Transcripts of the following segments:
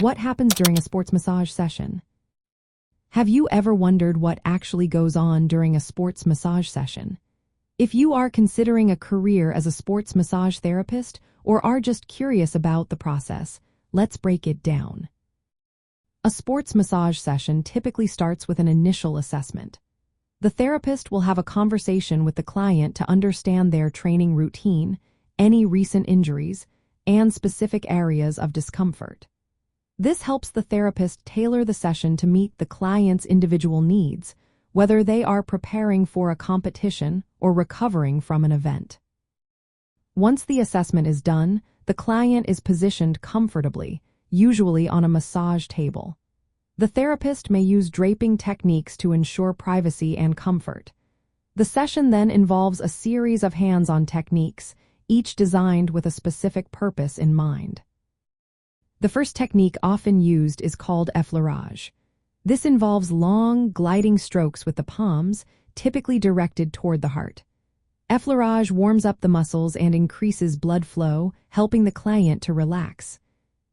What happens during a sports massage session? Have you ever wondered what actually goes on during a sports massage session? If you are considering a career as a sports massage therapist or are just curious about the process, let's break it down. A sports massage session typically starts with an initial assessment. The therapist will have a conversation with the client to understand their training routine, any recent injuries, and specific areas of discomfort. This helps the therapist tailor the session to meet the client's individual needs, whether they are preparing for a competition or recovering from an event. Once the assessment is done, the client is positioned comfortably, usually on a massage table. The therapist may use draping techniques to ensure privacy and comfort. The session then involves a series of hands-on techniques, each designed with a specific purpose in mind. The first technique often used is called effleurage. This involves long, gliding strokes with the palms, typically directed toward the heart. Effleurage warms up the muscles and increases blood flow, helping the client to relax.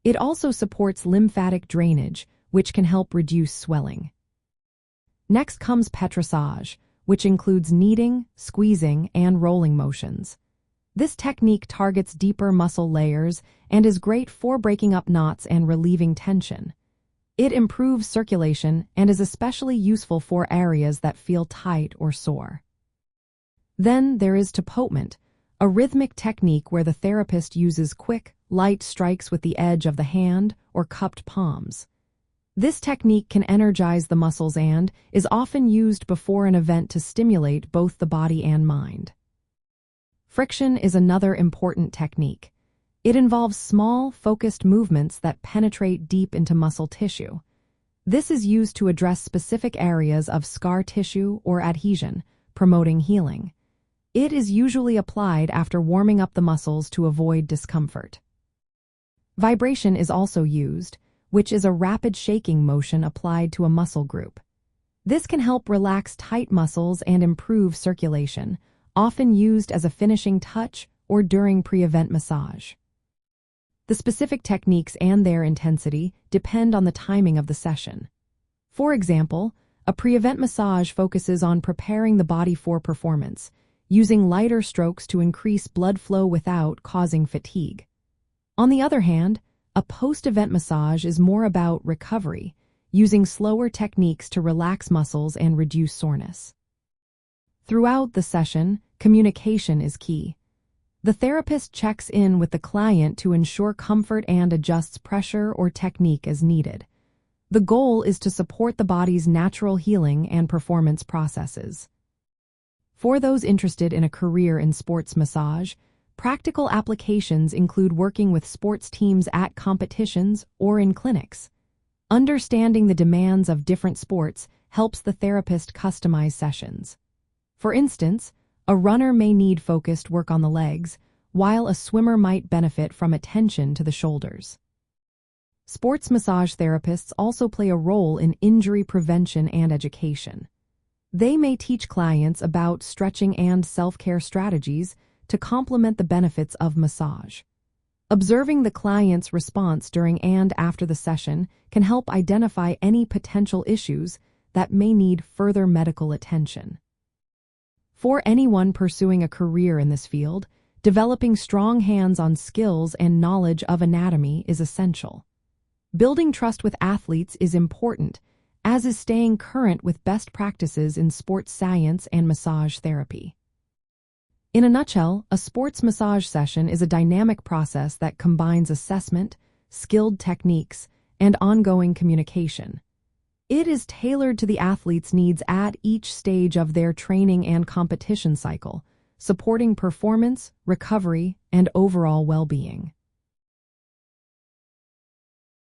It also supports lymphatic drainage, which can help reduce swelling. Next comes petrissage, which includes kneading, squeezing, and rolling motions. This technique targets deeper muscle layers and is great for breaking up knots and relieving tension. It improves circulation and is especially useful for areas that feel tight or sore. Then there is tapotement, a rhythmic technique where the therapist uses quick, light strikes with the edge of the hand or cupped palms. This technique can energize the muscles and is often used before an event to stimulate both the body and mind. Friction is another important technique. It involves small, focused movements that penetrate deep into muscle tissue. This is used to address specific areas of scar tissue or adhesion, promoting healing. It is usually applied after warming up the muscles to avoid discomfort. Vibration is also used, which is a rapid shaking motion applied to a muscle group. This can help relax tight muscles and improve circulation, often used as a finishing touch or during pre-event massage. The specific techniques and their intensity depend on the timing of the session. For example, a pre-event massage focuses on preparing the body for performance, using lighter strokes to increase blood flow without causing fatigue. On the other hand, a post-event massage is more about recovery, using slower techniques to relax muscles and reduce soreness. Throughout the session, communication is key. The therapist checks in with the client to ensure comfort and adjusts pressure or technique as needed. The goal is to support the body's natural healing and performance processes. For those interested in a career in sports massage, practical applications include working with sports teams at competitions or in clinics. Understanding the demands of different sports helps the therapist customize sessions. For instance, a runner may need focused work on the legs, while a swimmer might benefit from attention to the shoulders. Sports massage therapists also play a role in injury prevention and education. They may teach clients about stretching and self-care strategies to complement the benefits of massage. Observing the client's response during and after the session can help identify any potential issues that may need further medical attention. For anyone pursuing a career in this field, developing strong hands-on skills and knowledge of anatomy is essential. Building trust with athletes is important, as is staying current with best practices in sports science and massage therapy. In a nutshell, a sports massage session is a dynamic process that combines assessment, skilled techniques, and ongoing communication. It is tailored to the athlete's needs at each stage of their training and competition cycle, supporting performance, recovery, and overall well-being.